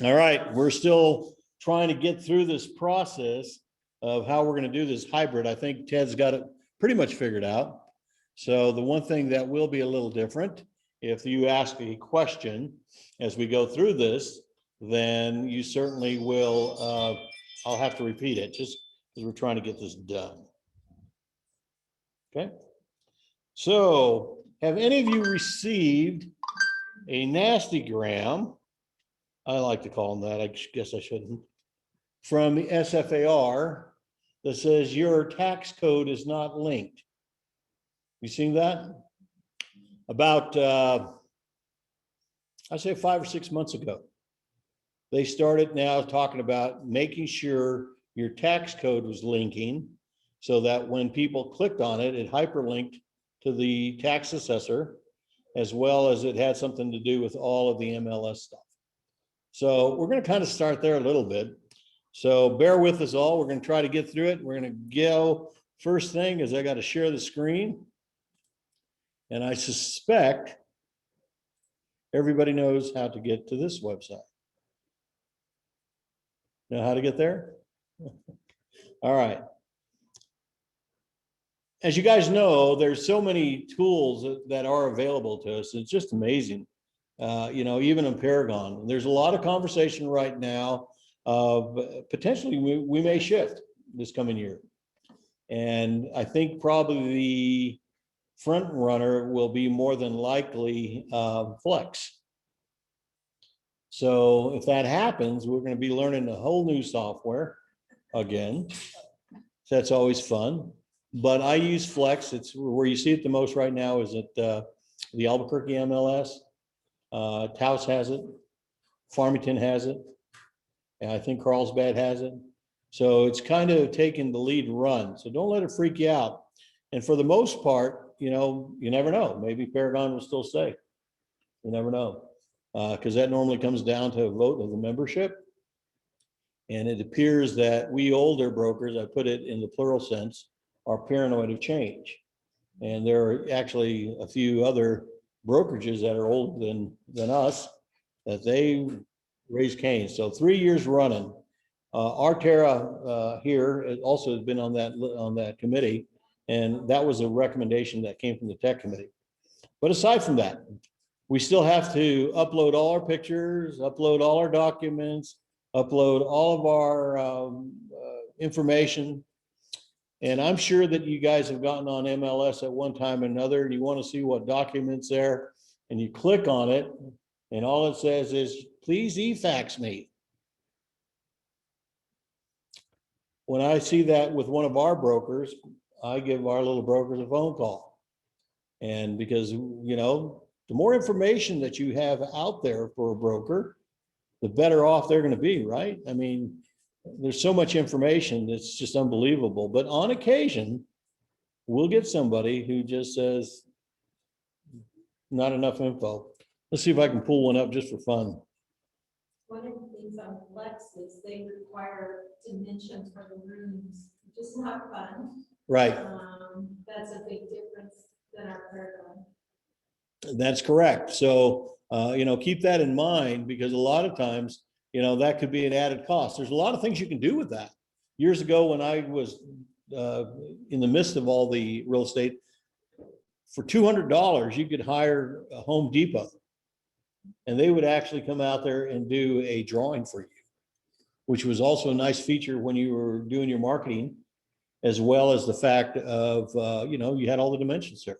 All right, we're still trying to get through this process of how we're going to do this hybrid. I think Ted's got it pretty much figured out. So the one thing that will be a little different, if you ask a question as we go through this, then you certainly will, I'll have to repeat it just because we're trying to get this done. Okay. So have any of you received a nastygram? I like to call them that. I guess I shouldn't. From the SFAR that says your tax code is not linked. You seen that? About, I say 5 or 6 months ago, they started now talking about making sure your tax code was linking so that when people clicked on it, it hyperlinked to the tax assessor, as well as it had something to do with all of the MLS stuff. So we're going to kind of start there a little bit. So bear with us all. We're going to try to get through it. We're going to go. First thing is I got to share the screen. And I suspect everybody knows how to get to this website. Know how to get there? All right. As you guys know, there's so many tools that are available to us. It's just amazing. Even in Paragon, there's a lot of conversation right now of potentially we may shift this coming year. And I think probably the front runner will be more than likely Flex. So if that happens, we're going to be learning a whole new software again. So that's always fun. But I use Flex. It's where you see it the most right now is at the Albuquerque MLS. Taos has it. Farmington has it. And I think Carlsbad has it. So it's kind of taking the lead run. So don't let it freak you out. And for the most part, you never know. Maybe Paragon will still stay. You never know. Because that normally comes down to a vote of the membership. And it appears that we older brokers, I put it in the plural sense, are paranoid of change. And there are actually a few other brokerages that are older than us that they raise cane. So 3 years running. Arterra here also has been on that committee, and that was a recommendation that came from the tech committee. But aside from that, we still have to upload all our pictures, upload all our documents, upload all of our information. And I'm sure that you guys have gotten on MLS at one time or another, and you want to see what documents there, and you click on it, and all it says is, please e-fax me. When I see that with one of our brokers, I give our little brokers a phone call. And because, the more information that you have out there for a broker, the better off they're going to be, right? I mean, there's so much information that's just unbelievable. But on occasion, we'll get somebody who just says, not enough info. Let's see if I can pull one up just for fun. One of the things on Flex is they require dimensions for the rooms, just not fun. Right. That's a big difference than our Paragon. That's correct. So, keep that in mind, because a lot of times, that could be an added cost. There's a lot of things you can do with that. Years ago, when I was in the midst of all the real estate, for $200, you could hire a Home Depot, and they would actually come out there and do a drawing for you, which was also a nice feature when you were doing your marketing, as well as the fact of, you had all the dimensions there.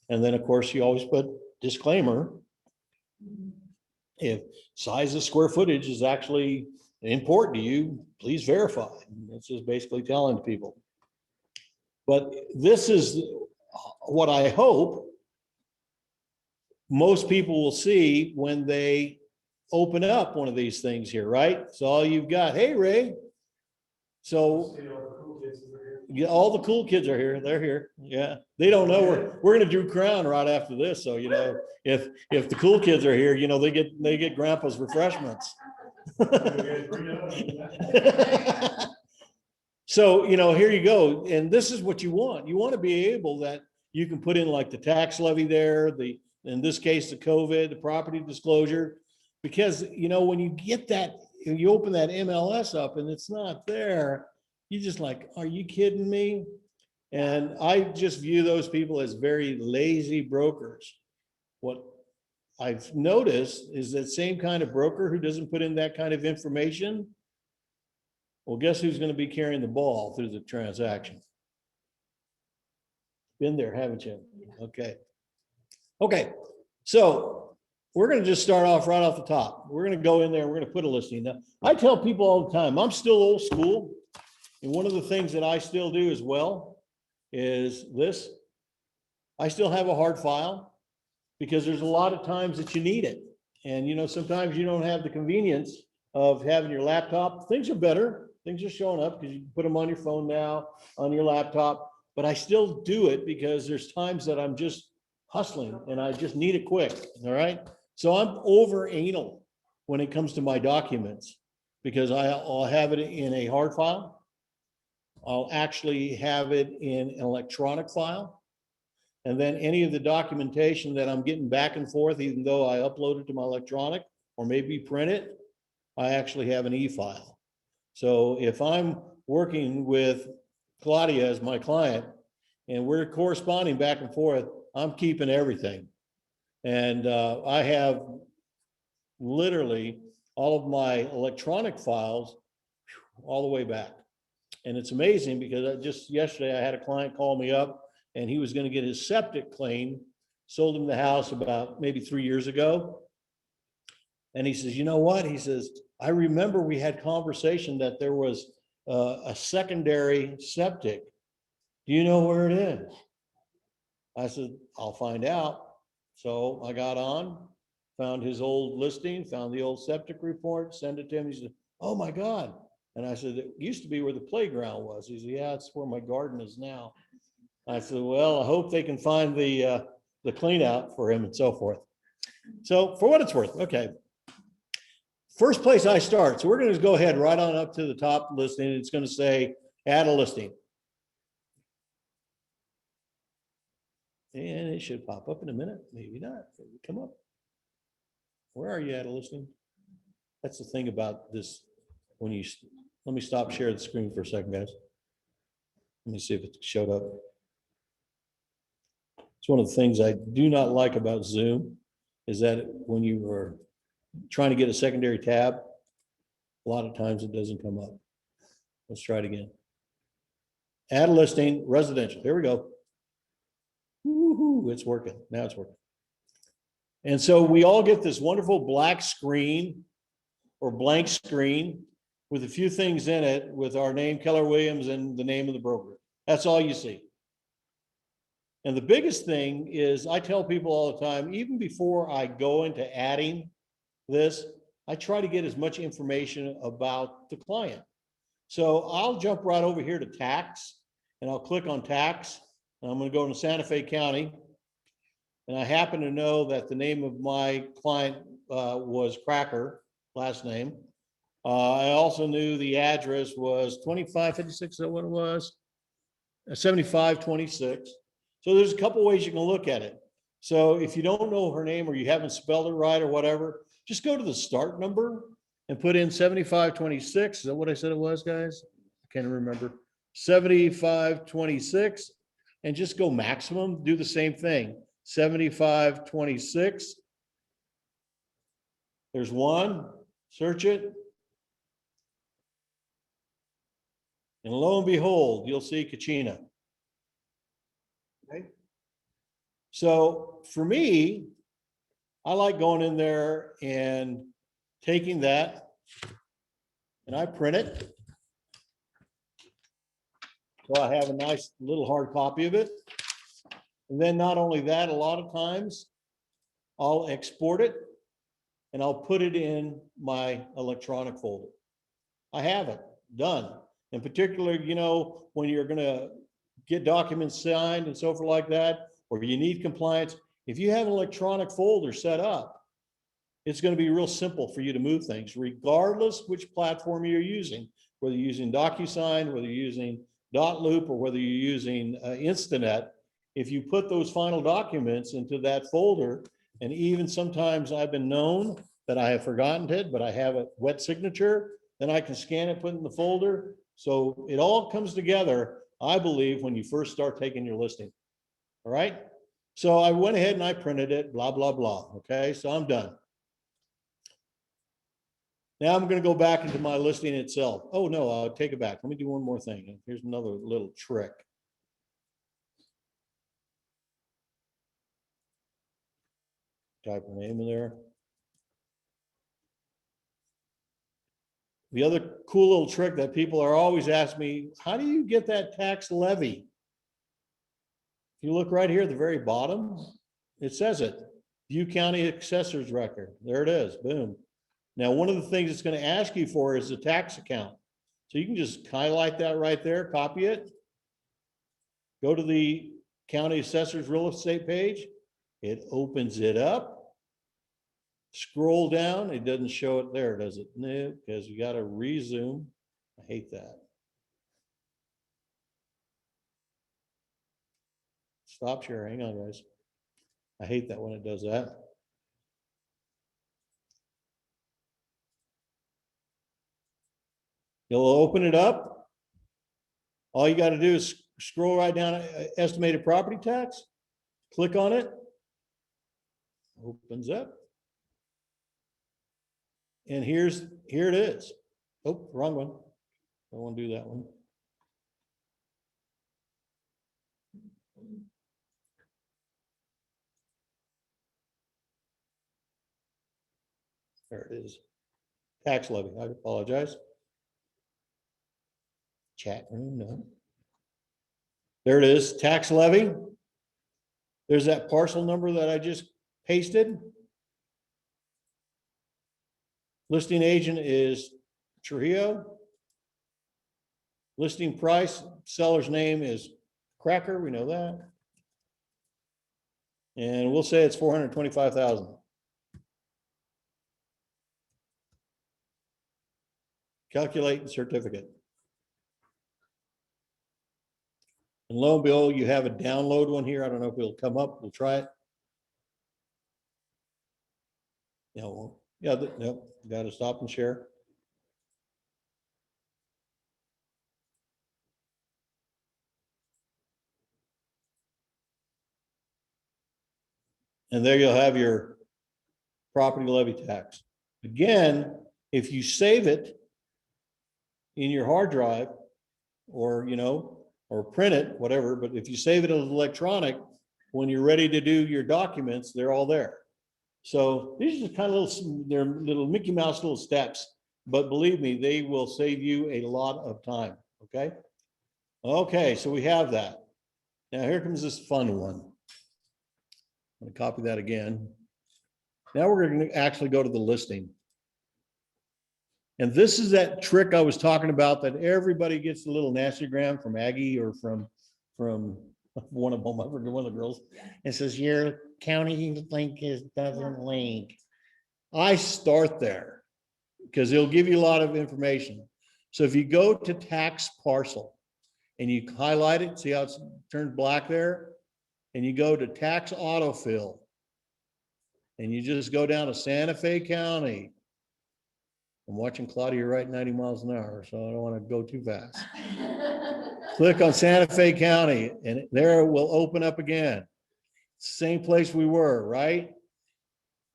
And then, of course, you always put disclaimer. If size of square footage is actually important to you, please verify. That's just basically telling people. But this is what I hope most people will see when they open up one of these things here, right? So all you've got, hey, Ray. So yeah, all the cool kids are here. They're here. Yeah. They don't know we're going to do Crown right after this. So, if the cool kids are here, they get grandpa's refreshments. So, here you go. And this is what you want. You want to be able that you can put in like the tax levy there, in this case, the COVID, the property disclosure, Because, you know, when you get that, you open that MLS up and it's not there, you just like, are you kidding me? And I just view those people as very lazy brokers. What I've noticed is that same kind of broker who doesn't put in that kind of information, well, guess who's going to be carrying the ball through the transaction? Been there, haven't you? Okay. Okay, so we're going to just start off right off the top. We're going to go in there, we're going to put a listing. Now, I tell people all the time, I'm still old school. And one of the things that I still do as well is this. I still have a hard file because there's a lot of times that you need it. And, you know, sometimes you don't have the convenience of having your laptop. Things are better. Things are showing up because you can put them on your phone now, on your laptop. But I still do it because there's times that I'm just hustling and I just need it quick. All right. So I'm over anal when it comes to my documents because I'll have it in a hard file. I'll actually have it in an electronic file. And then any of the documentation that I'm getting back and forth, even though I upload it to my electronic or maybe print it, I actually have an e-file. So if I'm working with Claudia as my client and we're corresponding back and forth, I'm keeping everything. And I have literally all of my electronic files all the way back. And it's amazing because just yesterday I had a client call me up and he was going to get his septic clean, sold him the house about maybe 3 years ago. And he says, you know what? He says, I remember we had conversation that there was a secondary septic. Do you know where it is? I said, I'll find out. So I got on, found his old listing, found the old septic report, sent it to him. He said, oh my God. And I said, it used to be where the playground was. He said, yeah, it's where my garden is now. I said, well, I hope they can find the clean out for him and so forth. So for what it's worth, okay. First place I start. So we're going to go ahead right on up to the top listing. It's going to say add a listing. And it should pop up in a minute. Maybe not. Maybe come up. Where are you at a listing? That's the thing about this. When you, let me stop sharing the screen for a second, guys. Let me see if it showed up. It's one of the things I do not like about Zoom is that when you are trying to get a secondary tab, a lot of times it doesn't come up. Let's try it again. Add a listing, residential. Here we go. Woo-hoo, it's working. Now it's working. And so we all get this wonderful black screen or blank screen with a few things in it with our name, Keller Williams, and the name of the broker. That's all you see. And the biggest thing is I tell people all the time, even before I go into adding this, I try to get as much information about the client. So I'll jump right over here to tax and I'll click on tax. And I'm going to go to Santa Fe County. And I happen to know that the name of my client was Cracker, last name. I also knew the address was 2556, is that what it was? 7526. So there's a couple ways you can look at it. So if you don't know her name or you haven't spelled it right or whatever, just go to the start number and put in 7526. Is that what I said it was, guys? I can't remember. 7526 and just go maximum. Do the same thing. 7526. There's one. Search it. And lo and behold, you'll see Kachina. Okay. So for me, I like going in there and taking that and I print it. So I have a nice little hard copy of it. And then not only that, a lot of times I'll export it and I'll put it in my electronic folder. I have it done. In particular, you know, when you're going to get documents signed and so forth like that, or you need compliance, if you have an electronic folder set up, it's going to be real simple for you to move things, regardless which platform you're using, whether you're using DocuSign, whether you're using Dotloop, or whether you're using Instanet. If you put those final documents into that folder, and even sometimes I've been known that I have forgotten it, but I have a wet signature, then I can scan it, put it in the folder. So it all comes together, I believe, when you first start taking your listing. All right. So I went ahead and I printed it, blah, blah, blah. Okay, so I'm done. Now I'm going to go back into my listing itself. Oh, no, I'll take it back. Let me do one more thing. Here's another little trick. Type her name in there. The other cool little trick that people are always asking me, how do you get that tax levy? If you look right here at the very bottom, it says it. View County Assessor's Record. There it is. Boom. Now, one of the things it's going to ask you for is the tax account. So you can just highlight that right there, copy it, go to the county assessor's real estate page. It opens it up. Scroll down. It doesn't show it there, does it? No, because you got to resume. I hate that. Stop sharing. Hang on, guys. I hate that when it does that. You'll open it up. All you got to do is scroll right down, estimated property tax, click on it, opens up. And here it is. Oh, wrong one. I want to do that one. There it is. Tax levy. I apologize. Chat room, no. There it is, tax levy. There's that parcel number that I just pasted. Listing agent is Trujillo. Listing price, seller's name is Cracker, we know that. And we'll say it's 425,000. Calculate the certificate. And lo and behold, you have a download one here. I don't know if it'll come up. We'll try it. No, yeah, nope. Got to stop and share. And there you'll have your property levy tax. Again, if you save it in your hard drive or, or print it, whatever, but if you save it as electronic, when you're ready to do your documents, they're all there. So these are kind of they're little Mickey Mouse little steps, but believe me, they will save you a lot of time. Okay. Okay. So we have that. Now here comes this fun one. I'm going to copy that again. Now we're going to actually go to the listing. And this is that trick I was talking about that everybody gets a little nastygram from Aggie or from one of them, I forget one of the girls. It says your county link doesn't link. I start there because it'll give you a lot of information. So if you go to tax parcel and you highlight it, see how it's turned black there? And you go to tax autofill and you just go down to Santa Fe County. I'm watching Claudia write 90 miles an hour, so I don't want to go too fast. Click on Santa Fe County and there it will open up again. Same place we were, right?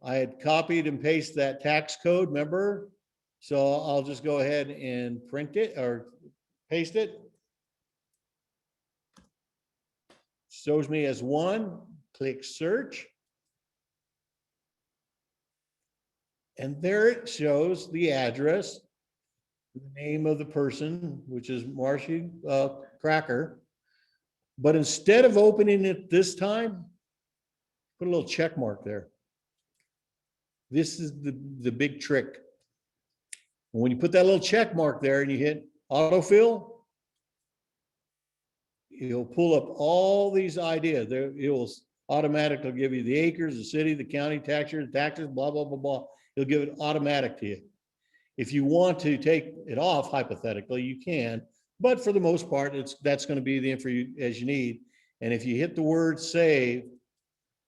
I had copied and pasted that tax code, remember? So I'll just go ahead and print it or paste it. Shows me as one, click search. And there it shows the address, the name of the person, which is Marcy Cracker. But instead of opening it this time, put a little check mark there. This is the big trick. When you put that little check mark there and you hit autofill, it'll pull up all these ideas. There, it will automatically give you the acres, the city, the county, taxes, blah, blah, blah, blah. It'll give it automatic to you. If you want to take it off, hypothetically, you can, but for the most part, that's going to be the info as you need. And if you hit the word save,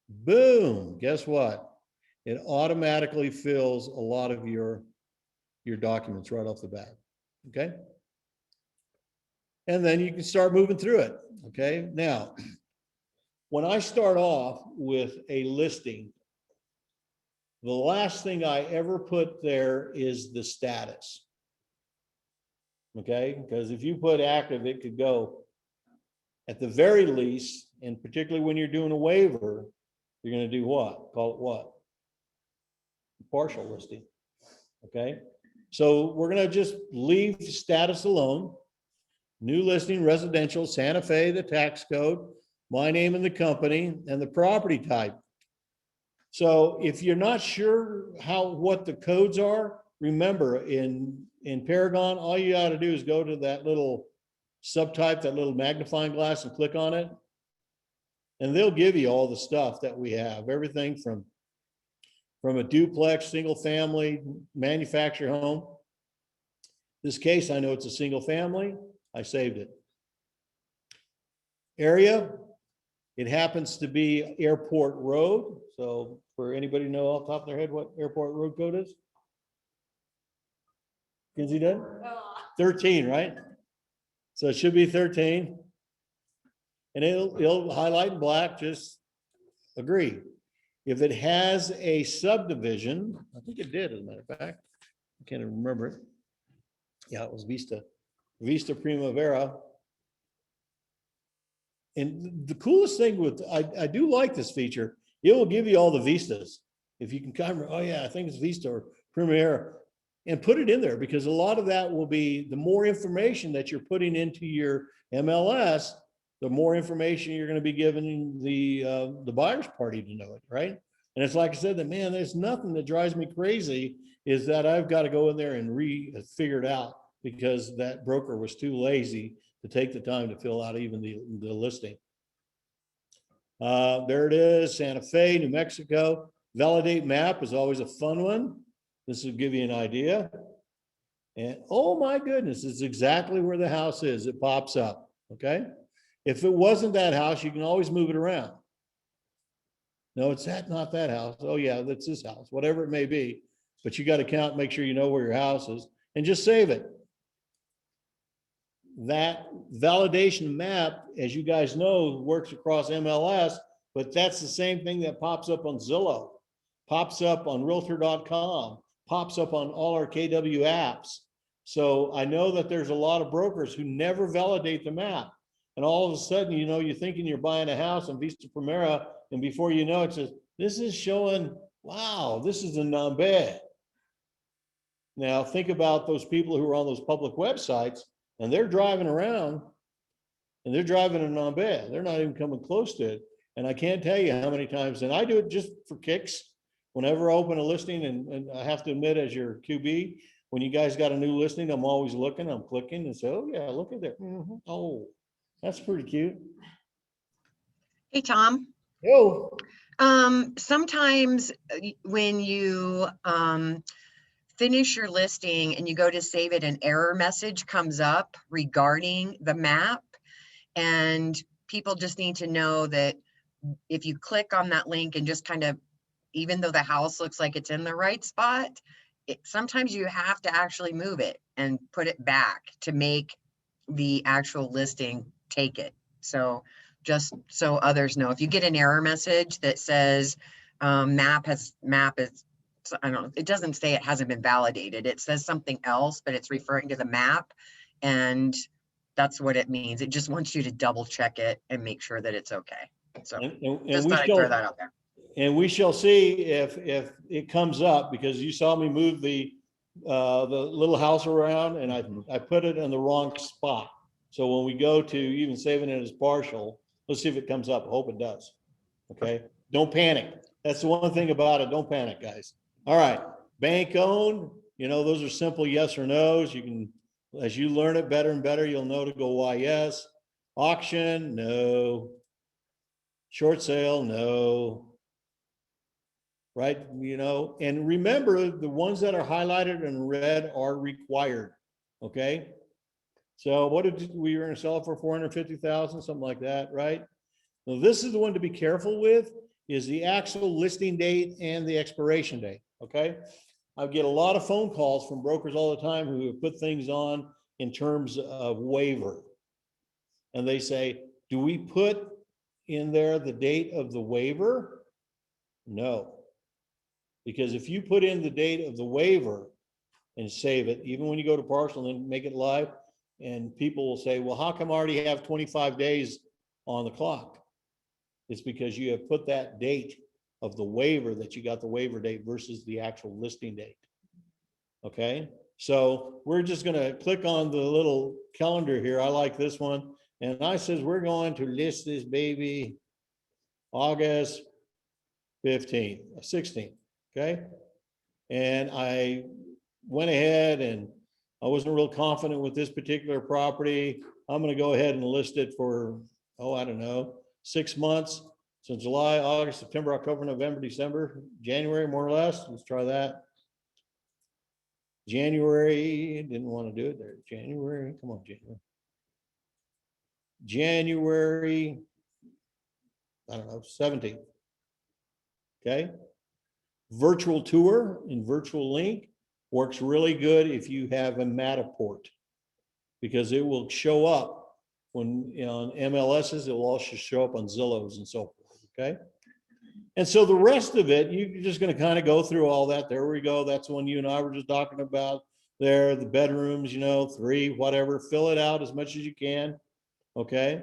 boom, guess what? it automatically fills a lot of your documents right off the bat, okay? And then you can start moving through it, okay? Now, when I start off with a listing, the last thing I ever put there is the status. Okay, because if you put active, it could go at the very least, and particularly when you're doing a waiver, you're going to do what? Call it what? Partial listing. Okay, so we're going to just leave status alone. New listing, residential, Santa Fe, the tax code, my name and the company, and the property type. So if you're not sure what the codes are, remember in Paragon, all you got to do is go to that little subtype, that little magnifying glass, and click on it. And they'll give you all the stuff that we have, everything from a duplex, single family, manufactured home. This case, I know it's a single family. I saved it. Area, it happens to be Airport Road. So for anybody know off the top of their head what Airport Road code is? Kinsey did? 13, right? So it should be 13. And it'll highlight in black, just agree. If it has a subdivision, I think it did, as a matter of fact. I can't even remember it. Yeah, it was Vista Primavera. And the coolest thing I do like this feature, it will give you all the vistas. If you can kind of, oh yeah, I think it's Vista or Primavera, and put it in there, because a lot of that will be, the more information that you're putting into your MLS, the more information you're going to be giving the buyer's party to know it, right? And it's like I said, that man, there's nothing that drives me crazy is that I've got to go in there and figure it out because that broker was too lazy to take the time to fill out even the listing. There it is, Santa Fe, New Mexico. Validate map is always a fun one. This will give you an idea. And oh my goodness, it's exactly where the house is. It pops up, okay? If it wasn't that house, you can always move it around. No, it's not that house. Oh yeah, that's this house, whatever it may be. But you got to count, make sure you know where your house is, and just save it. That validation map, as you guys know, works across MLS, but that's the same thing that pops up on Zillow, pops up on Realtor.com, pops up on all our KW apps. So I know that there's a lot of brokers who never validate the map. And all of a sudden, you know, you're thinking you're buying a house in Vista Primera, and before you know it, says, this is showing, wow, this is a non-bed. Now think about those people who are on those public websites, and they're driving around, and they're driving a non-bed. They're not even coming close to it. And I can't tell you how many times, and I do it just for kicks, whenever I open a listing, and I have to admit, as your QB, when you guys got a new listing, I'm always looking, I'm clicking and say, oh yeah, look at that. Oh, that's pretty cute. Hey, Tom. Yo. Sometimes when you finish your listing and you go to save it, an error message comes up regarding the map. And people just need to know that if you click on that link and just kind of, even though the house looks like it's in the right spot, sometimes you have to actually move it and put it back to make the actual listing take it. So just so others know, if you get an error message that says map is, I don't know, it doesn't say it hasn't been validated. It says something else, but it's referring to the map, and that's what it means. It just wants you to double check it and make sure that it's okay. So just thought I'd throw that out there. And we shall see if it comes up, because you saw me move the little house around, and I put it in the wrong spot. So when we go to even saving it as partial, let's see if it comes up. I hope it does. Okay. Don't panic. That's the one thing about it. Don't panic, guys. All right. Bank owned, you know, those are simple yes or no's. You can, as you learn it better and better, you'll know to go why yes. Auction, no. Short sale, no. Right, you know, and remember, the ones that are highlighted in red are required, okay? So what did we were gonna sell it for? 450,000, something like that, right? Now this is the one to be careful with. is the actual listing date and the expiration date, okay? I get a lot of phone calls from brokers all the time who have put things on in terms of waiver. And they say, do we put in there the date of the waiver? No. Because if you put in the date of the waiver and save it, even when you go to partial and make it live, and people will say, well, how come I already have 25 days on the clock? It's because you have put that date of the waiver, that you got the waiver date versus the actual listing date. Okay, so we're just gonna click on the little calendar here. I like this one. And I says, we're going to list this baby August 15th, 16th, okay? And I went ahead and I wasn't real confident with this particular property. I'm gonna go ahead and list it for, oh, I don't know, 6 months. So July, August, September, October, November, December, January, more or less. Let's try that. January, didn't want to do it there. January, come on, January. January, I don't know, 17th. Okay. Virtual tour and virtual link works really good if you have a Matterport, because it will show up when on MLSs, it will also show up on Zillows and so forth. Okay. And so the rest of it, you're just going to kind of go through all that. There we go. That's the one you and I were just talking about there. The bedrooms, 3, whatever, fill it out as much as you can. Okay.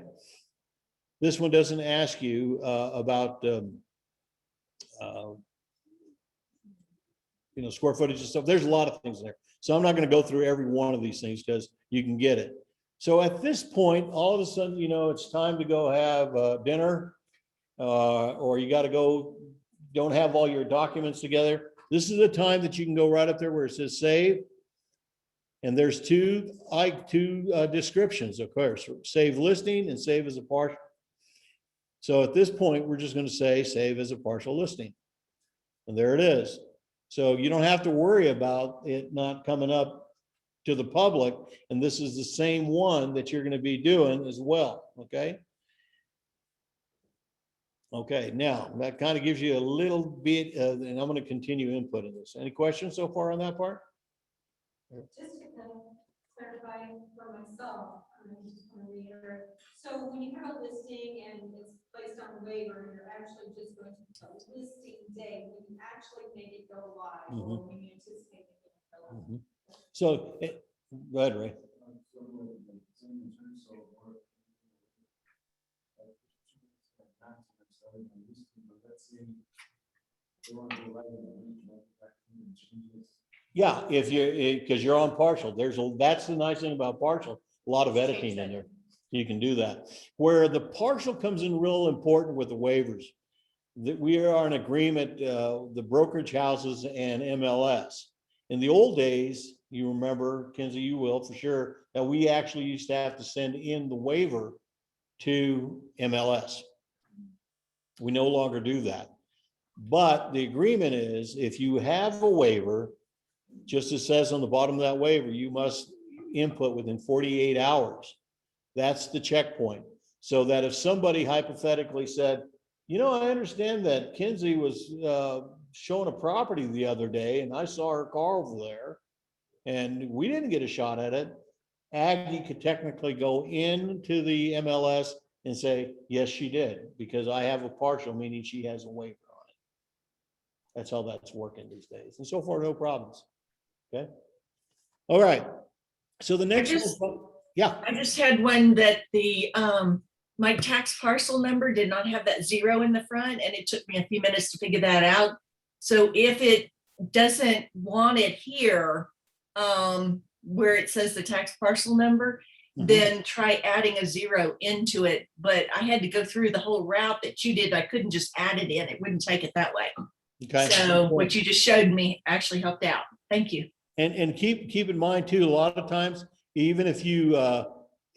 This one doesn't ask you about, square footage and stuff. There's a lot of things there. So I'm not going to go through every one of these things because you can get it. So at this point, all of a sudden, it's time to go have dinner. Or you got to go, don't have all your documents together. This is the time that you can go right up there where it says save. And there's two descriptions, of course, save listing and save as a partial. So at this point, we're just going to say save as a partial listing. And there it is. So you don't have to worry about it not coming up to the public. And this is the same one that you're going to be doing as well. Okay. Okay, now that kind of gives you a little bit, and I'm going to continue inputting this. Any questions so far on that part? Just to kind of clarify for myself, I'm just going to reiterate. So when you have a listing and it's placed on waiver, you're actually just going to put the listing date when you actually make it go live, or when you anticipate it going to go live. So, go ahead, Ray. Yeah, if you, because you're on partial, that's the nice thing about partial, a lot of editing in there. You can do that. Where the partial comes in real important with the waivers, that we are in agreement, the brokerage houses and MLS. In the old days, you remember, Kenzie, you will for sure, that we actually used to have to send in the waiver to MLS. We no longer do that. But the agreement is if you have a waiver, just as it says on the bottom of that waiver, you must input within 48 hours. That's the checkpoint. So that if somebody hypothetically said, I understand that Kenzie was showing a property the other day and I saw her car over there and we didn't get a shot at it, Aggie could technically go into the MLS and say, yes, she did, because I have a partial, meaning she has a waiver on it. That's how that's working these days. And so far, no problems. Okay. All right. So the next one, yeah. I just had one that my tax parcel number did not have that 0 in the front, and it took me a few minutes to figure that out. So if it doesn't want it here, where it says the tax parcel number, then try adding a 0 into it. But I had to go through the whole route that you did. I couldn't just add it in. It wouldn't take it that way. Okay. So what you just showed me actually helped out. Thank you. And keep in mind too, a lot of times, even if you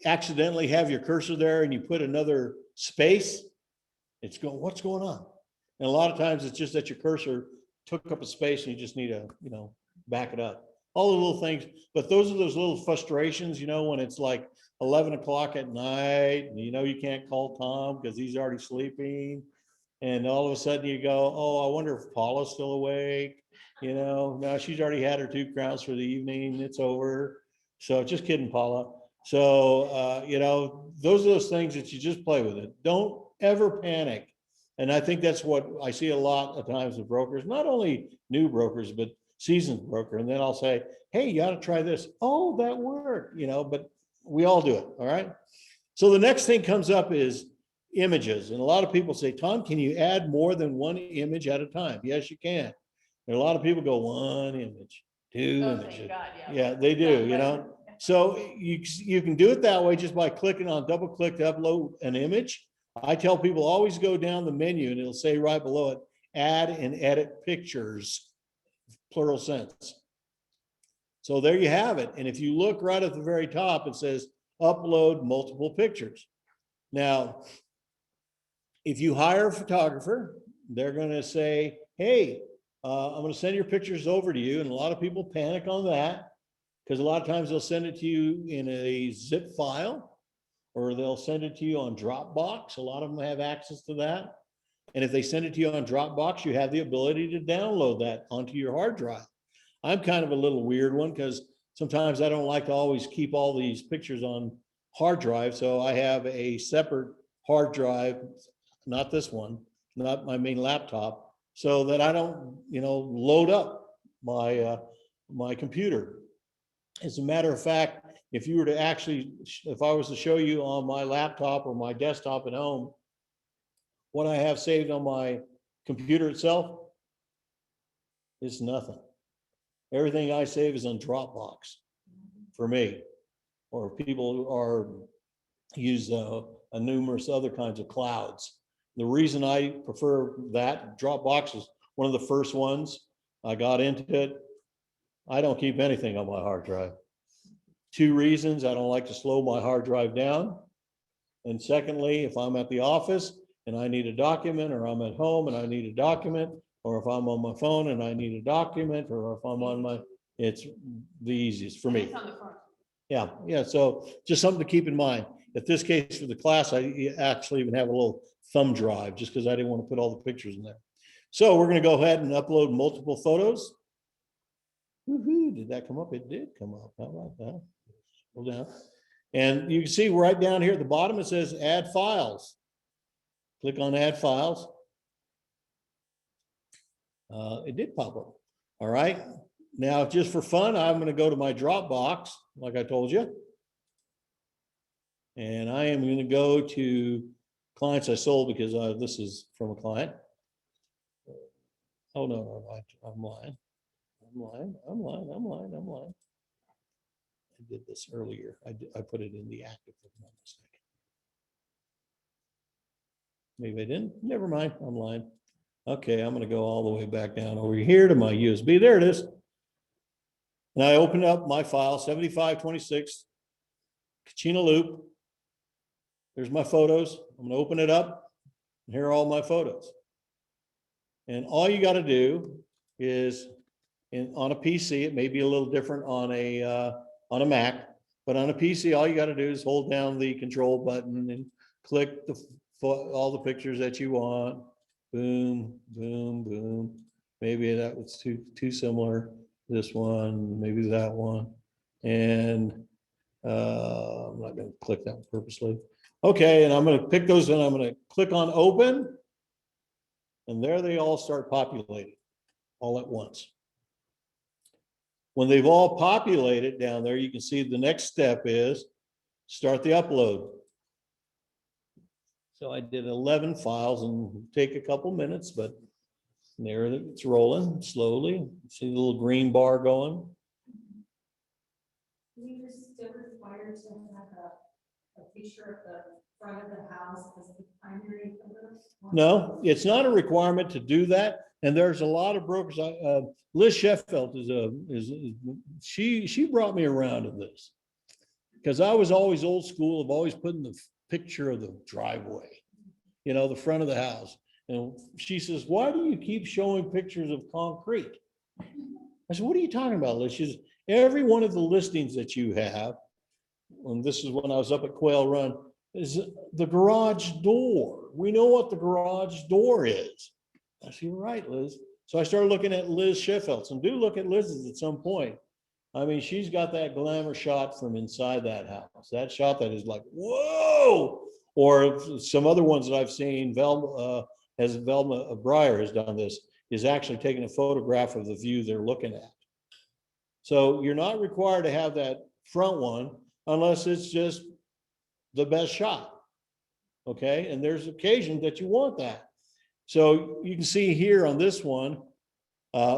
accidentally have your cursor there and you put another space, it's going, what's going on? And a lot of times it's just that your cursor took up a space and you just need to, back it up. All the little things, but those are those little frustrations, when it's like 11 o'clock at night, and you can't call Tom because he's already sleeping. And all of a sudden you go, oh, I wonder if Paula's still awake. You know, no, she's already had her 2 crowns for the evening. It's over. So just kidding, Paula. So, you know, those are those things that you just play with it. Don't ever panic. And I think that's what I see a lot of times with brokers, not only new brokers, but seasoned broker. And then I'll say, hey, you ought to try this. Oh, that worked, you know, but we all do it. All right. So the next thing comes up is images. And a lot of people say, Tom, can you add more than 1 image at a time? Yes, you can. And a lot of people go 1 image, 2 images. Yeah, they do, you know. So you can do it that way just by clicking on double click to upload an image. I tell people always go down the menu and it'll say right below it, add and edit pictures, plural sense. So there you have it. And if you look right at the very top, it says upload multiple pictures. Now, if you hire a photographer, they're going to say, hey, I'm going to send your pictures over to you. And a lot of people panic on that because a lot of times they'll send it to you in a zip file or they'll send it to you on Dropbox. A lot of them have access to that. And if they send it to you on Dropbox, you have the ability to download that onto your hard drive. I'm kind of a little weird one because sometimes I don't like to always keep all these pictures on hard drive. So I have a separate hard drive, not this one, not my main laptop, so that I don't, you know, load up my my computer. As a matter of fact, if you were to actually, if I was to show you on my laptop or my desktop at home, what I have saved on my computer itself is nothing. Everything I save is on Dropbox for me, or people are use numerous other kinds of clouds. The reason I prefer that, Dropbox is one of the first ones I got into it. I don't keep anything on my hard drive. 2 reasons: I don't like to slow my hard drive down. And secondly, if I'm at the office and I need a document, or I'm at home and I need a document, or if I'm on my phone and I need a document, or if I'm on my, it's the easiest for me. Yeah, yeah. So just something to keep in mind. In this case for the class, I actually even have a little thumb drive just because I didn't want to put all the pictures in there. So we're going to go ahead and upload multiple photos. Woohoo, did that come up? It did come up. How about that? Scroll down. And you can see right down here at the bottom, it says add files. Click on add files. It did pop up. All right. Now, just for fun, I'm going to go to my Dropbox, like I told you. And I am going to go to clients I sold because this is from a client. Oh, no, I'm lying. I'm lying. I did this earlier. I put it in the active. Maybe I didn't. Never mind. I'm lying. Okay, I'm going to go all the way back down over here to my USB. There it is. And I open up my file, 7526 Kachina Loop. There's my photos. I'm going to open it up. And here are all my photos. And all you got to do is on a PC, it may be a little different on a Mac, but on a PC, all you got to do is hold down the control button and click all the pictures that you want. Boom, boom, boom. Maybe that was too similar. This one, maybe that one. And I'm not going to click that purposely. Okay, and I'm going to pick those and I'm going to click on open. And there they all start populating all at once. When they've all populated down there, you can see the next step is start the upload. So I did 11 files and take a couple minutes, but there it's rolling slowly. See the little green bar going. You're still required to have a picture of the front of the house as the primary photo? No, it's not a requirement to do that. And there's a lot of brokers. Liz Sheffield she brought me around to this because I was always old school of always putting the picture of the driveway, you know, the front of the house. And she says, why do you keep showing pictures of concrete? I said, what are you talking about, Liz? She says, every one of the listings that you have, and this is when I was up at Quail Run, is the garage door. We know what the garage door is. I said, you're right, Liz. So I started looking at Liz Sheffelds, and do look at Liz's at some point. I mean, she's got that glamour shot from inside that house. That shot that is like, whoa! Or some other ones that I've seen, Velma Breyer has done this, is actually taking a photograph of the view they're looking at. So you're not required to have that front one unless it's just the best shot. Okay, and there's occasions that you want that. So you can see here on this one,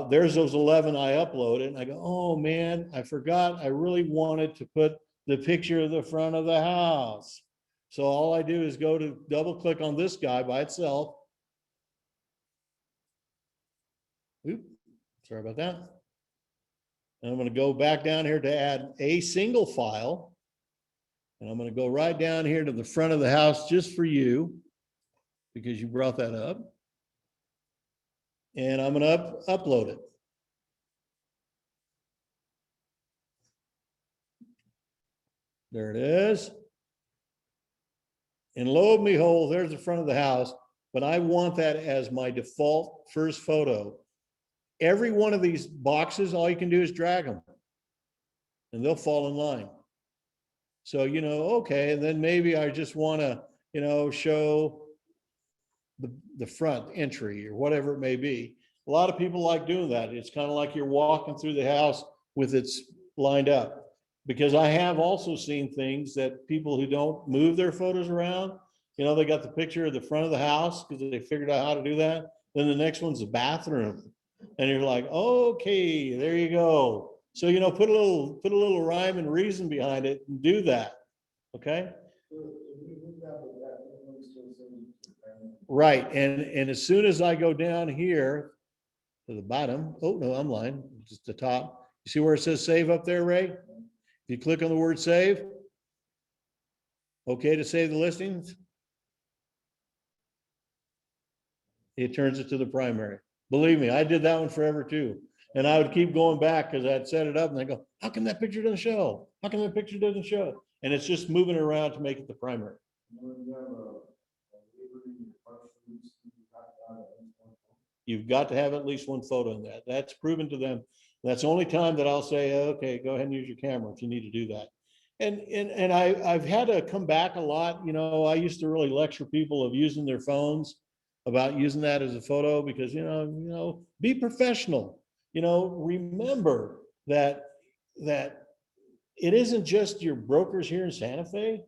there's those 11 I uploaded, and I go, oh man, I forgot. I really wanted to put the picture of the front of the house. So all I do is go to double click on this guy by itself. Oop, sorry about that. And I'm going to go back down here to add a single file. And I'm going to go right down here to the front of the house just for you, because you brought that up. And I'm going to upload it. There it is. And lo and behold, there's the front of the house, but I want that as my default first photo. Every one of these boxes, all you can do is drag them and they'll fall in line. So, you know, okay, and then maybe I just want to, you know, show the front entry or whatever it may be. A lot of people like doing that. It's kind of like you're walking through the house with it's lined up. Because I have also seen things that people who don't move their photos around, you know, they got the picture of the front of the house because they figured out how to do that. Then the next one's the bathroom. And you're like, okay, there you go. So, you know, put a little rhyme and reason behind it and do that. Okay. Right. And as soon as I go down here to the bottom, oh no, I'm lying, just the top. You see where it says save up there, Ray? If you click on the word save, okay to save the listings, it turns it to the primary. Believe me, I did that one forever too. And I would keep going back because I'd set it up and I go, how come that picture doesn't show? How come that picture doesn't show? And it's just moving around to make it the primary. You've got to have at least one photo in that. That's proven to them. That's the only time that I'll say, okay, go ahead and use your camera if you need to do that. And I've had to come back a lot. You know, I used to really lecture people of using their phones, about using that as a photo, because, you know, be professional. You know, remember that it isn't just your brokers here in Santa Fe,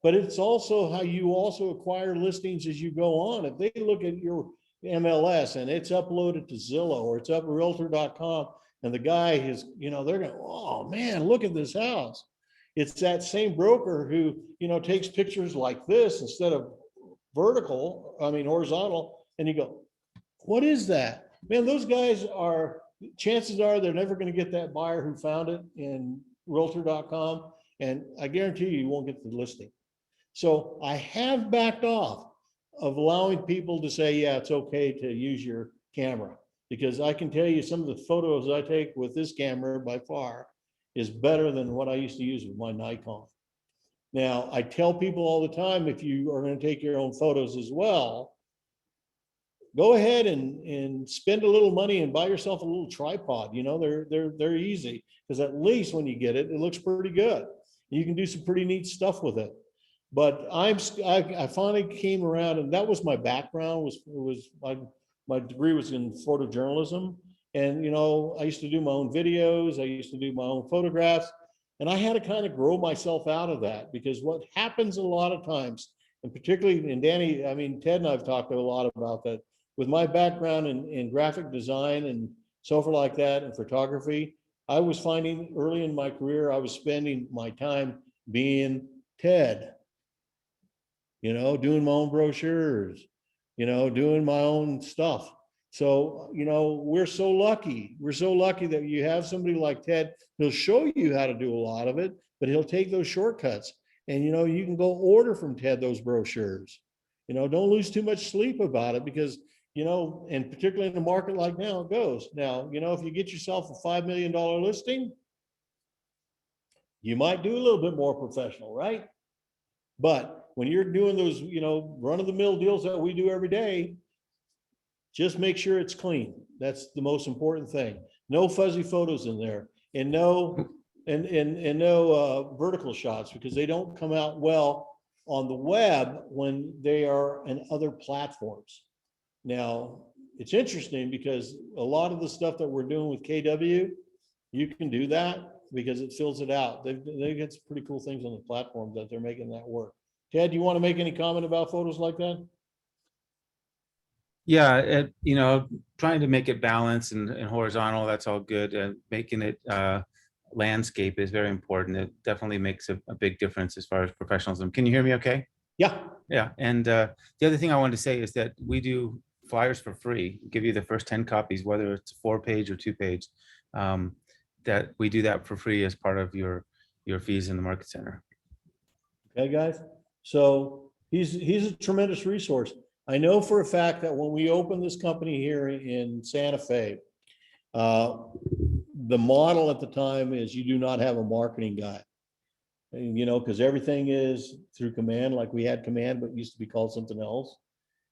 but it's also how you also acquire listings as you go on. If they look at your MLS and it's uploaded to Zillow or it's up realtor.com, and the guy is, you know, they're going, oh man, look at this house. It's that same broker who, you know, takes pictures like this instead of horizontal. And you go, what is that? Man, those guys are, chances are they're never going to get that buyer who found it in realtor.com. And I guarantee you won't get the listing. So I have backed off of allowing people to say, yeah, it's okay to use your camera. Because I can tell you some of the photos I take with this camera by far is better than what I used to use with my Nikon. Now, I tell people all the time, if you are going to take your own photos as well, go ahead and spend a little money and buy yourself a little tripod. You know, they're easy, because at least when you get it, it looks pretty good. You can do some pretty neat stuff with it. But I finally came around, and that was my background, was my degree was in photojournalism. And, you know, I used to do my own videos. I used to do my own photographs. And I had to kind of grow myself out of that, because what happens a lot of times, and particularly in Danny, I mean, Ted and I've talked a lot about that, with my background in graphic design and so forth like that, and photography, I was finding early in my career, I was spending my time being Ted, you know, doing my own brochures, you know, doing my own stuff. So, you know, we're so lucky. We're so lucky that you have somebody like Ted. He'll show you how to do a lot of it, but he'll take those shortcuts. And, you know, you can go order from Ted those brochures. You know, don't lose too much sleep about it, because, you know, and particularly in a market like now, it goes. Now, you know, if you get yourself a $5 million listing, you might do a little bit more professional, right? But when you're doing those, run-of-the-mill deals that we do every day, just make sure it's clean. That's the most important thing. No fuzzy photos in there, and no vertical shots, because they don't come out well on the web when they are in other platforms. Now, it's interesting because a lot of the stuff that we're doing with KW, you can do that because it fills it out. They get some pretty cool things on the platform that they're making that work. Ted, do you want to make any comment about photos like that? Yeah, trying to make it balanced and horizontal, that's all good. And making it landscape is very important. It definitely makes a big difference as far as professionalism. Can you hear me okay? Yeah. Yeah, and the other thing I wanted to say is that we do flyers for free, give you the first 10 copies, whether it's 4-page or 2-page, that we do that for free as part of your fees in the Market Center. Okay, guys. So he's a tremendous resource. I know for a fact that when we opened this company here in Santa Fe, the model at the time is you do not have a marketing guy. And, because everything is through command, like we had command, but used to be called something else.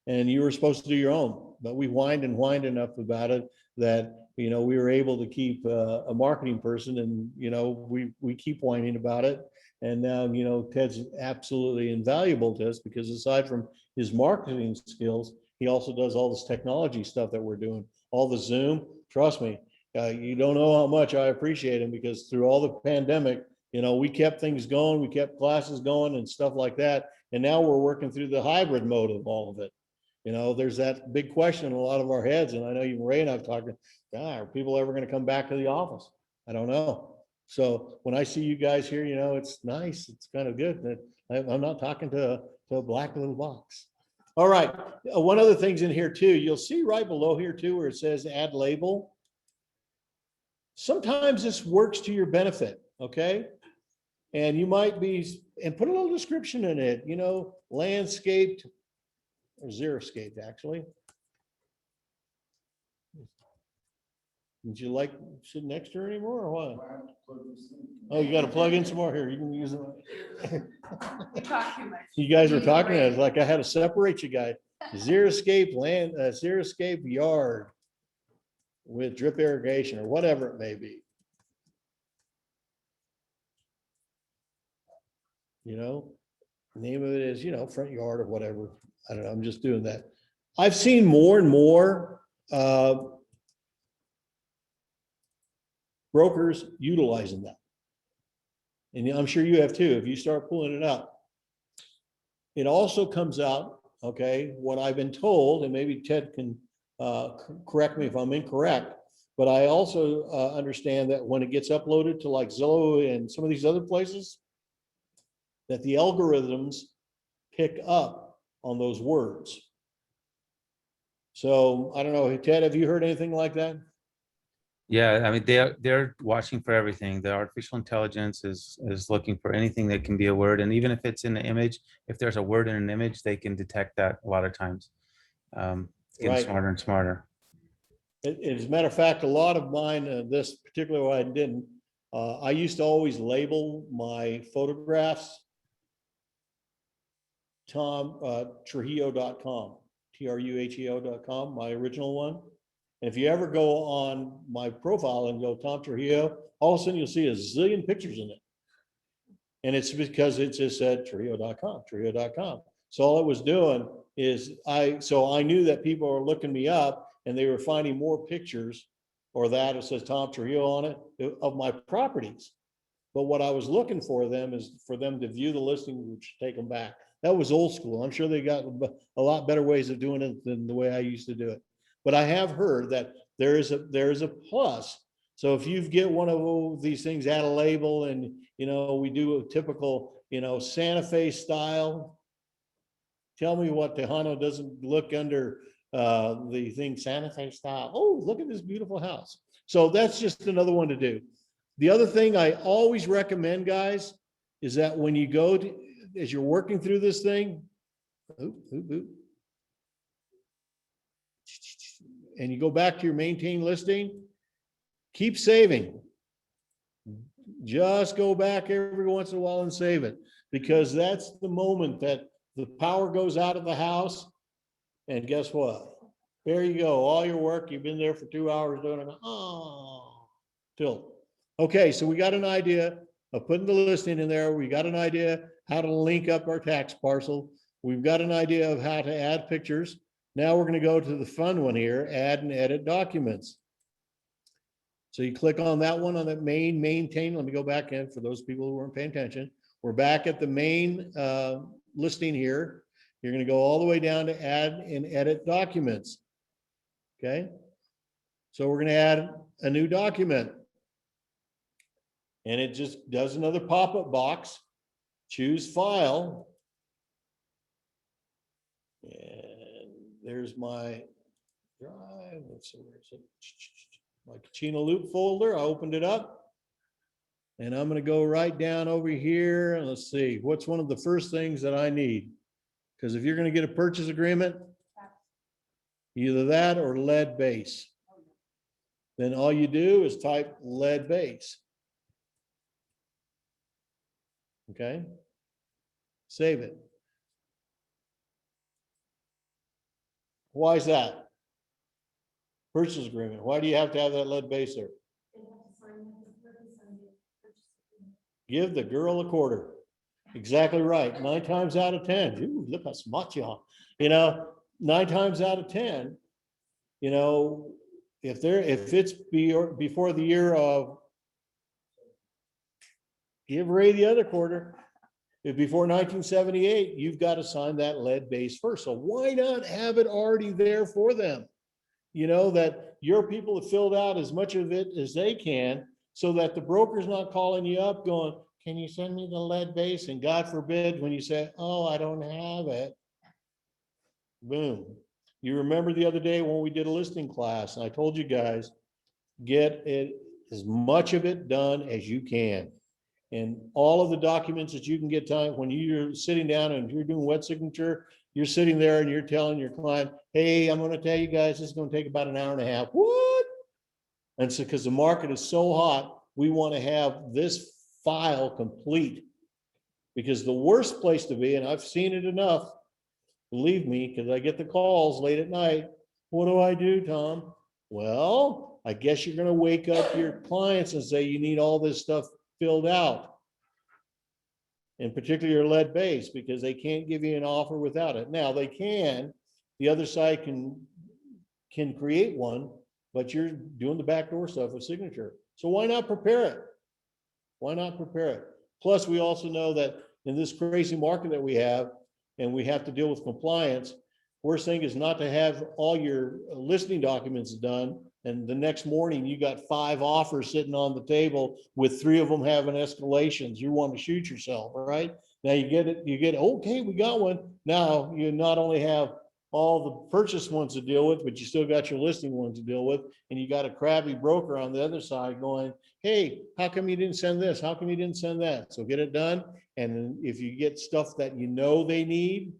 And you were supposed to do your own, but we whined and whined enough about it that, we were able to keep a marketing person, and, we keep whining about it. And now, Ted's absolutely invaluable to us because aside from his marketing skills, he also does all this technology stuff that we're doing, all the Zoom. Trust me, you don't know how much I appreciate him, because through all the pandemic, we kept things going, we kept classes going and stuff like that. And now we're working through the hybrid mode of all of it. There's that big question in a lot of our heads. And I know even Ray and I've talked, are people ever going to come back to the office? I don't know. So when I see you guys here, it's nice. It's kind of good that I'm not talking to a black little box. All right. One other thing's in here too. You'll see right below here too, where it says add label. Sometimes this works to your benefit. Okay. And you might be, and put a little description in it, landscaped or xeriscaped actually. Would you like to sit next to her anymore or what? Oh, you got to plug in some more here. You can use it. You guys were talking, it's like I had to separate you guys. Xeriscape land, xeriscape yard with drip irrigation or whatever it may be. Name of it is, front yard or whatever. I don't know. I'm just doing that. I've seen more and more brokers utilizing that. And I'm sure you have too, if you start pulling it up. It also comes out, okay, what I've been told, and maybe Ted can correct me if I'm incorrect, but I also understand that when it gets uploaded to like Zillow and some of these other places, that the algorithms pick up on those words. So I don't know, Ted, have you heard anything like that? Yeah, I mean, they're watching for everything. The artificial intelligence is looking for anything that can be a word, and even if it's in the image, if there's a word in an image, they can detect that a lot of times. It's getting Right. smarter and smarter. As a matter of fact, a lot of mine, this particular one I didn't. I used to always label my photographs Trujillo.com, TRUHEO.com, my original one. And if you ever go on my profile and go Tom Trujillo, all of a sudden you'll see a zillion pictures in it. And it's because it just said Trujillo.com, Trujillo.com. So all it was doing is I knew that people were looking me up and they were finding more pictures or that it says Tom Trujillo on it of my properties. But what I was looking for them is for them to view the listing, which take them back. That was old school. I'm sure they got a lot better ways of doing it than the way I used to do it. But I have heard that there is a plus. So if you get one of these things, add a label, and we do a typical Santa Fe style. Tell me what Tejano doesn't look under the thing Santa Fe style. Oh, look at this beautiful house. So that's just another one to do. The other thing I always recommend, guys, is that when you go to, as you're working through this thing, and you go back to your maintain listing, keep saving. Just go back every once in a while and save it. because that's the moment that the power goes out of the house. And guess what? There you go. All your work, you've been there for 2 hours doing it. Oh, tilt. Okay, so we got an idea of putting the listing in there. We got an idea how to link up our tax parcel. We've got an idea of how to add pictures. Now we're going to go to the fun one here, add and edit documents. So you click on that one on that maintain. Let me go back in for those people who weren't paying attention. We're back at the main listing here. You're going to go all the way down to add and edit documents. Okay. So we're going to add a new document. And it just does another pop-up box. Choose file. And there's my drive. Let's see, where is it? My Kachina Loop folder. I opened it up. And I'm going to go right down over here and let's see, what's one of the first things that I need? Because if you're going to get a purchase agreement, either that or lead base. Then all you do is type lead base. Okay. Save it. Why is that? Purchase agreement. Why do you have to have that lead base there? Give the girl a quarter. Exactly right. 9 times out of 10. Ooh, look how smart you are. You know, 9 times out of 10, you know, if it's before the year of, give Ray the other quarter. If before 1978, you've got to sign that lead base first. So why not have it already there for them? You know, that your people have filled out as much of it as they can so that the broker's not calling you up going, can you send me the lead base? And God forbid, when you say, oh, I don't have it. Boom. You remember the other day when we did a listing class and I told you guys, get it as much of it done as you can. And all of the documents that you can get time when you're sitting down and you're doing wet signature, you're sitting there and you're telling your client, hey, I'm going to tell you guys, this is going to take about an hour and a half. What? And so, because the market is so hot, we want to have this file complete. Because the worst place to be, and I've seen it enough, believe me, because I get the calls late at night. What do I do, Tom? Well, I guess you're going to wake up your clients and say you need all this stuff filled out, and particularly your lead base, because they can't give you an offer without it. Now they can, the other side can create one, but you're doing the backdoor stuff with signature. So why not prepare it? Why not prepare it? Plus, we also know that in this crazy market that we have, and we have to deal with compliance, worst thing is not to have all your listing documents done. And the next morning you got 5 offers sitting on the table with 3 of them having escalations. You want to shoot yourself, right? Now you get it, okay, we got one. Now you not only have all the purchase ones to deal with, but you still got your listing ones to deal with. And you got a crabby broker on the other side going, hey, how come you didn't send this? How come you didn't send that? So get it done. And if you get stuff that you know they need,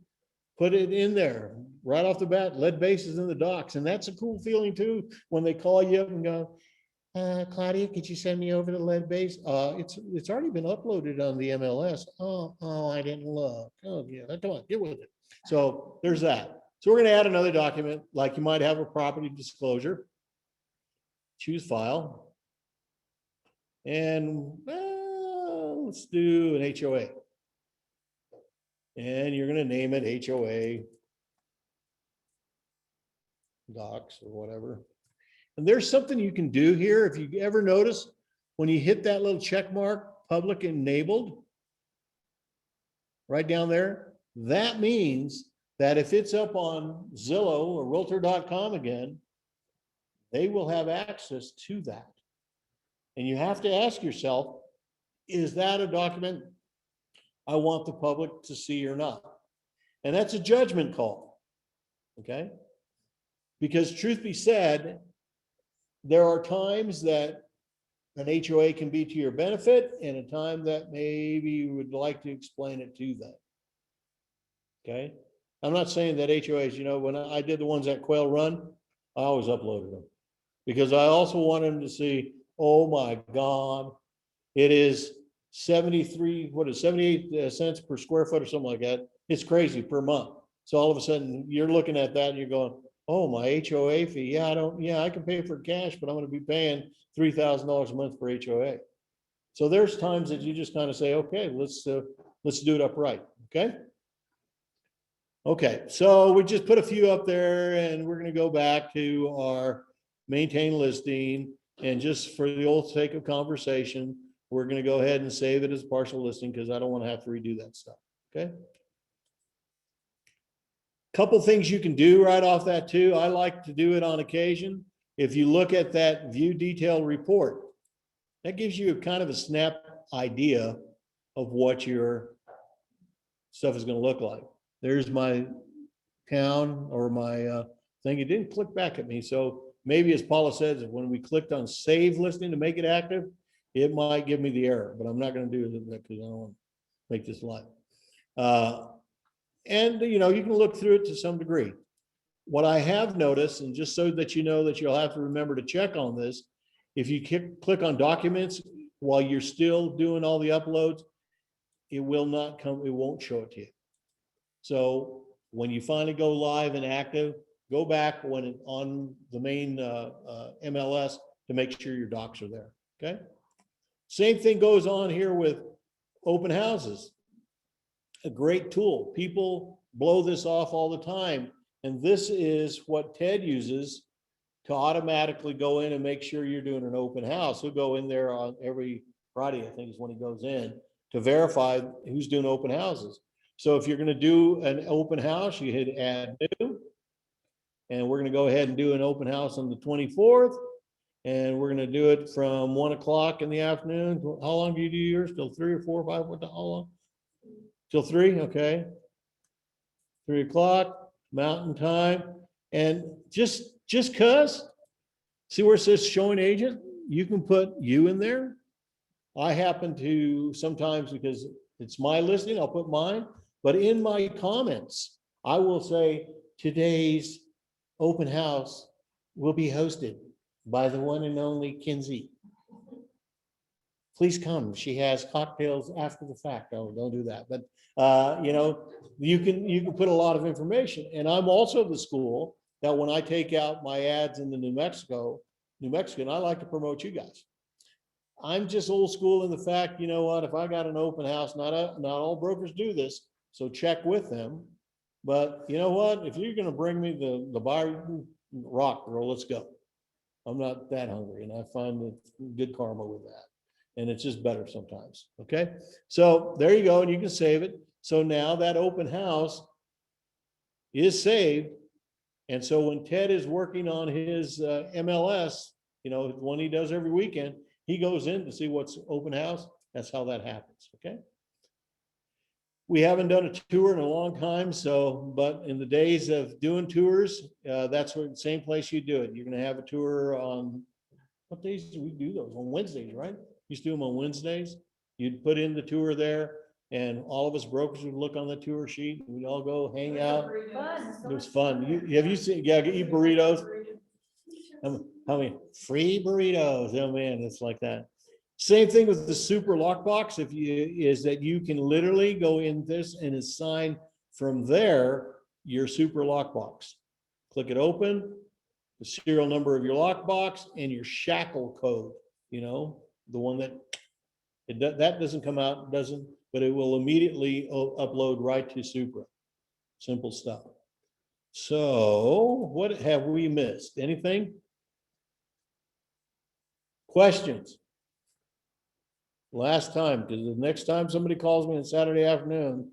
put it in there right off the bat. Lead base is in the docs. And that's a cool feeling too, when they call you up and go, Claudia, could you send me over the lead base? It's already been uploaded on the MLS. Oh, I didn't look. Oh yeah, come on, get with it. So there's that. So we're going to add another document, like you might have a property disclosure. Choose file. And let's do an HOA. And you're going to name it HOA docs or whatever. And there's something you can do here. If you ever notice, when you hit that little check mark, public enabled, right down there, that means that if it's up on Zillow or Realtor.com again, they will have access to that. And you have to ask yourself, is that a document I want the public to see or not? And that's a judgment call, okay? Because truth be said, there are times that an HOA can be to your benefit and a time that maybe you would like to explain it to them, okay? I'm not saying that HOAs, you know, when I did the ones at Quail Run, I always uploaded them because I also wanted them to see, oh my God, it is 73, what is 78 cents per square foot or something like that. It's crazy per month. So all of a sudden you're looking at that and you're going, oh, my HOA fee. Yeah, I can pay for cash, but I'm going to be paying $3,000 a month for HOA. So there's times that you just kind of say, okay, let's do it upright. Okay. Okay, so we just put a few up there and we're going to go back to our maintain listing. And just for the old sake of conversation, we're going to go ahead and save it as partial listing because I don't want to have to redo that stuff. Okay. Couple things you can do right off that too. I like to do it on occasion. If you look at that view detail report, that gives you kind of a snap idea of what your stuff is going to look like. There's my town or my thing. It didn't click back at me. So maybe as Paula says, when we clicked on save listing to make it active, it might give me the error, but I'm not going to do that because I don't want to make this live. And you know, you can look through it to some degree. What I have noticed, and just so that you know that you'll have to remember to check on this, if you click on documents while you're still doing all the uploads, it will not come, it won't show it to you. So when you finally go live and active, go back when on the main MLS to make sure your docs are there. Okay. Same thing goes on here with open houses. A great tool. People blow this off all the time. And this is what Ted uses to automatically go in and make sure you're doing an open house. He'll go in there on every Friday, I think is when he goes in to verify who's doing open houses. So if you're going to do an open house, you hit add new. And we're going to go ahead and do an open house on the 24th. And we're going to do it from 1 o'clock in the afternoon. How long do you do yours? Till 3 or 4 or 5? What the, how long? Till 3, okay. 3 o'clock, mountain time. And just cause, see where it says showing agent? You can put you in there. I happen to sometimes, because it's my listing, I'll put mine. But in my comments, I will say today's open house will be hosted by the one and only Kinsey. Please come. She has cocktails after the fact. Oh, don't do that. But you know, you can put a lot of information. And I'm also the school that when I take out my ads in the New Mexican, I like to promote you guys. I'm just old school in the fact, you know what, if I got an open house, not all brokers do this, so check with them. But you know what, if you're gonna bring me the buyer rock, girl, let's go. I'm not that hungry, and I find that good karma with that. And it's just better sometimes, okay? So there you go, and you can save it. So now that open house is saved. And so when Ted is working on his MLS, you know, the one he does every weekend, he goes in to see what's open house. That's how that happens, okay? We haven't done a tour in a long time, so, but in the days of doing tours, that's where the same place you do it. You're gonna have a tour on, what days do we do those? On Wednesdays, right? Used to do them on Wednesdays. You'd put in the tour there and all of us brokers would look on the tour sheet. We'd all go hang out. It was fun. Have you seen, yeah, eat burritos? How many free burritos? Oh man, it's like that. Same thing with the super lockbox. Is that you can literally go in this and assign from there your super lockbox. Click it open, the serial number of your lockbox and your shackle code, you know, the one that that doesn't come out, doesn't, but it will immediately upload right to Supra. Simple stuff. So what have we missed? Anything? Questions? Last time, because the next time somebody calls me on Saturday afternoon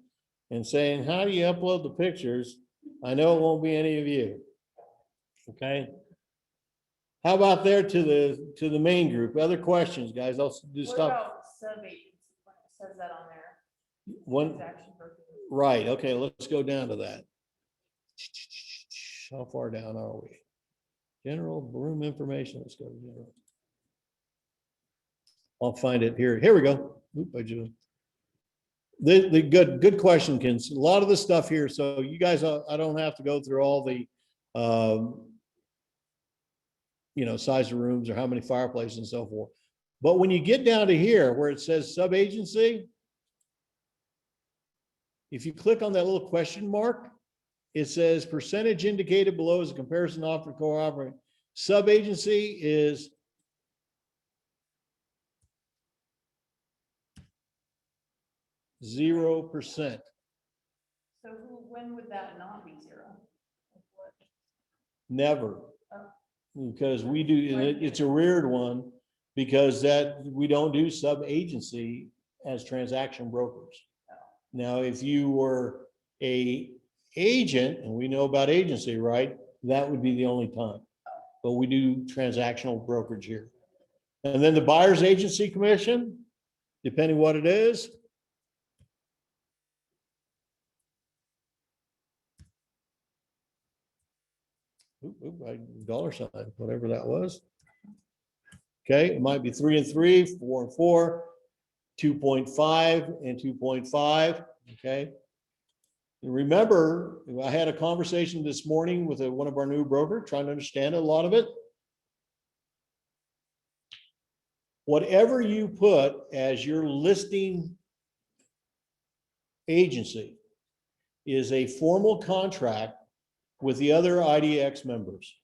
and saying, how do you upload the pictures? I know it won't be any of you. Okay. How about there to the main group? Other questions, guys? I'll do What stuff. about sub-agency plan? It says that on there. One, Transaction purposes. right. Okay, let's go down to that. How far down are we? General room information. Let's go to general. I'll find it here. Here we go. Oop, I just. The good question, Ken. A lot of the stuff here. So you guys, I don't have to go through all the, you know, size of rooms or how many fireplaces and so forth. But when you get down to here where it says sub-agency, if you click on that little question mark, it says percentage indicated below is a comparison offer cooperating. Sub-agency is 0%. So when would that not be zero? Like what? Never. Because we do, and it's a weird one, because that, we don't do sub-agency as transaction brokers. Now, if you were a agent, and we know about agency, right? That would be the only time. But we do transactional brokerage here. And then the buyer's agency commission, depending what it is. Dollar sign, whatever that was. Okay, it might be 3 and 3, 4 and 4, 2.5 and 2.5. Okay. And remember, I had a conversation this morning with one of our new broker, trying to understand a lot of it. Whatever you put as your listing agency is a formal contract with the other IDX members.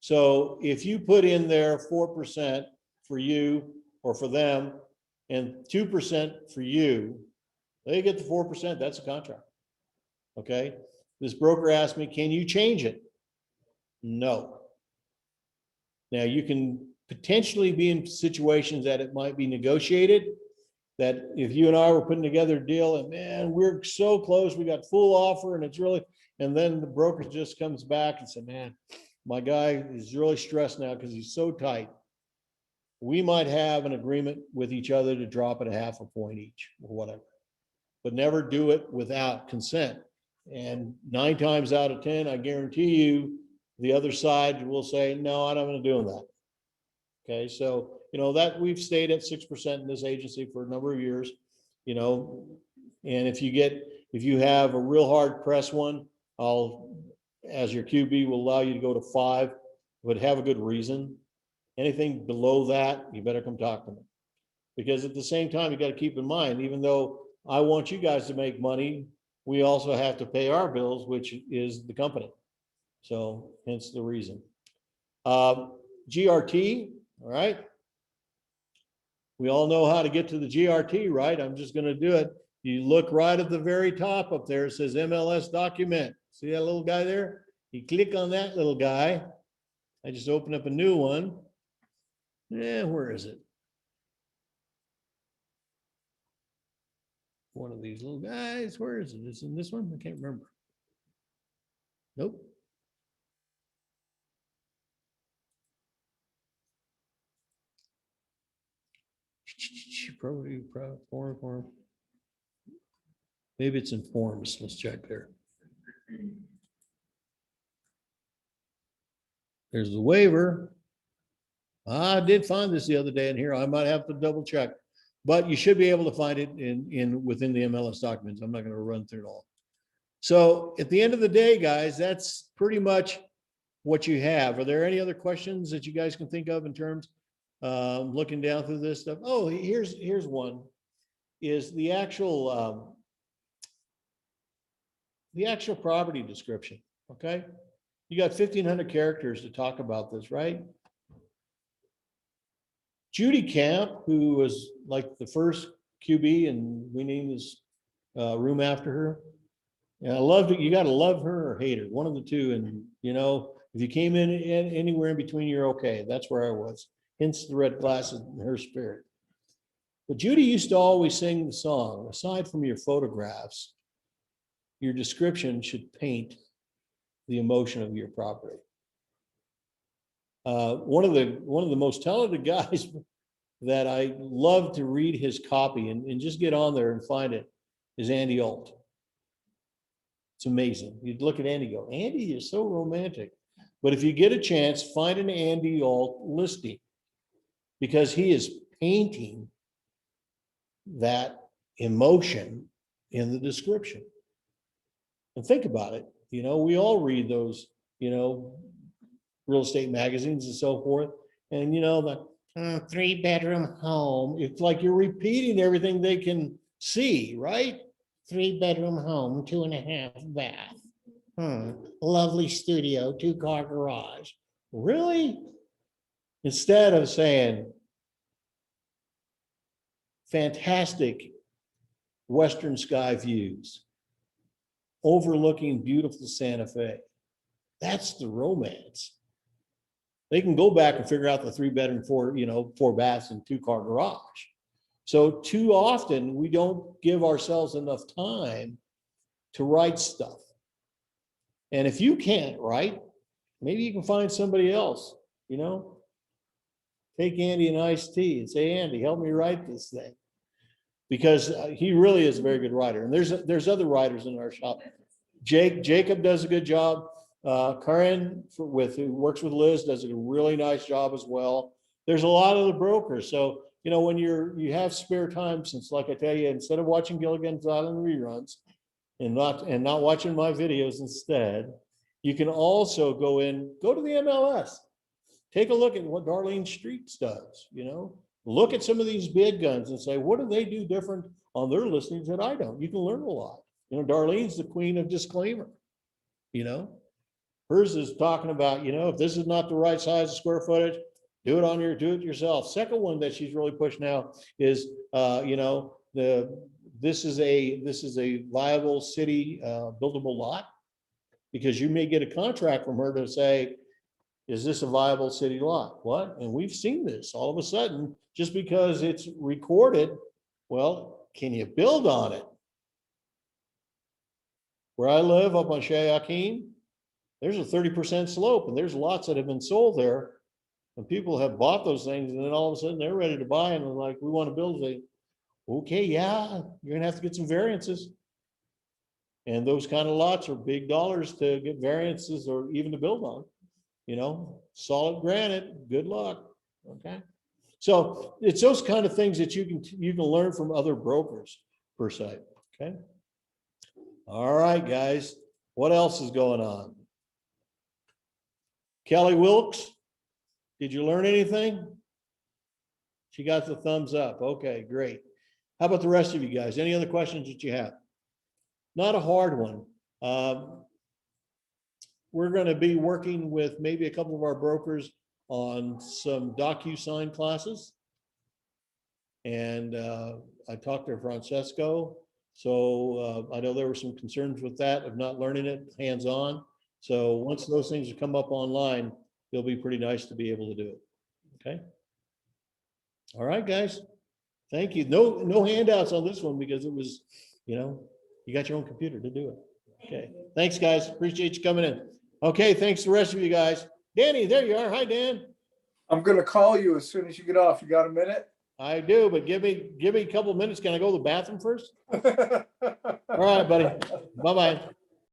So if you put in there 4% for you or for them and 2% for you, they get the 4%, that's a contract. Okay, this broker asked me, can you change it? No. Now you can potentially be in situations that it might be negotiated, that if you and I were putting together a deal and man, we're so close, we got full offer and it's really, and then the broker just comes back and said, man, my guy is really stressed now because he's so tight. We might have an agreement with each other to drop it 0.5 point each or whatever, but never do it without consent. And 9 times out of 10, I guarantee you, the other side will say, no, I'm not doing that. Okay, so, you know, that we've stayed at 6% in this agency for a number of years, you know, and if you have a real hard press one, as your QB will allow you to go to 5, but have a good reason. Anything below that, you better come talk to me. Because at the same time, you got to keep in mind, even though I want you guys to make money, we also have to pay our bills, which is the company. So hence the reason. GRT, all right. We all know how to get to the GRT, right? I'm just going to do it. You look right at the very top up there, it says MLS document. See that little guy there? You click on that little guy. I just opened up a new one. Yeah, where is it? One of these little guys. Where is it? Is it in this one? I can't remember. Nope. Form. Maybe it's in forms. Let's check there. There's the waiver. I did find this the other day in here. I might have to double check, but you should be able to find it within the MLS documents. I'm not going to run through it all. So at the end of the day, guys, that's pretty much what you have. Are there any other questions that you guys can think of in terms looking down through this stuff? Oh, here's one. Is the actual property description. Okay, you got 1,500 characters to talk about this, right? Judy Camp, who was like the first QB, and we named this room after her. And I loved it. You got to love her or hate her, one of the two. And you know, if you came in anywhere in between, you're okay. That's where I was. Hence the red glasses and her spirit. But Judy used to always sing the song, aside from your photographs, your description should paint the emotion of your property. One of the most talented guys that I love to read his copy and just get on there and find it is Andy Alt. It's amazing. You'd look at Andy and go, Andy is so romantic. But if you get a chance, find an Andy Alt listing, because he is painting that emotion in the description. And think about it. You know, we all read those, you know, real estate magazines and so forth. And, you know, 3-bedroom home. It's like you're repeating everything they can see, right? 3-bedroom home, 2.5 bath. Lovely studio, 2-car garage. Really? Instead of saying fantastic western sky views overlooking beautiful Santa Fe. That's the romance. They can go back and figure out the 3-bedroom, 4 baths and 2-car garage. So too often we don't give ourselves enough time to write stuff. And if you can't write, maybe you can find somebody else, take Andy an iced tea and say, Andy, help me write this thing. Because he really is a very good writer. And there's other writers in our shop. Jacob does a good job. Karen who works with Liz does a really nice job as well. There's a lot of the brokers. So, when you have spare time, since like I tell you, instead of watching Gilligan's Island reruns and not watching my videos instead, you can also go to the MLS. Take a look at what Darlene Streets does, look at some of these big guns and say, what do they do different on their listings that I don't? You can learn a lot. Darlene's the queen of disclaimer, hers is talking about, if this is not the right size of square footage, do it yourself. Second one that she's really pushed now is, this is a viable city buildable lot, because you may get a contract from her to say, is this a viable city lot? What? And we've seen this all of a sudden, just because it's recorded. Well, can you build on it? Where I live up on Shayaquin, there's a 30% slope, and there's lots that have been sold there. And people have bought those things, and then all of a sudden they're ready to buy, and they're like, we want to build a, okay, yeah, you're gonna have to get some variances. And those kind of lots are big dollars to get variances or even to build on. Solid granite, good luck. Okay. So it's those kind of things that you can learn from other brokers per se. Okay. All right, guys. What else is going on? Kelly Wilkes, did you learn anything? She got the thumbs up. Okay, great. How about the rest of you guys? Any other questions that you have? Not a hard one. We're going to be working with maybe a couple of our brokers on some DocuSign classes. And I talked to Francesco. So I know there were some concerns with that of not learning it hands-on. So once those things come up online, it'll be pretty nice to be able to do it. Okay. All right, guys. Thank you. No handouts on this one because it was, you got your own computer to do it. Okay. Thanks, guys. Appreciate you coming in. Okay. Thanks to the rest of you guys. Danny, there you are. Hi, Dan. I'm going to call you as soon as you get off. You got a minute? I do, but give me a couple minutes. Can I go to the bathroom first? All right, buddy. Bye-bye.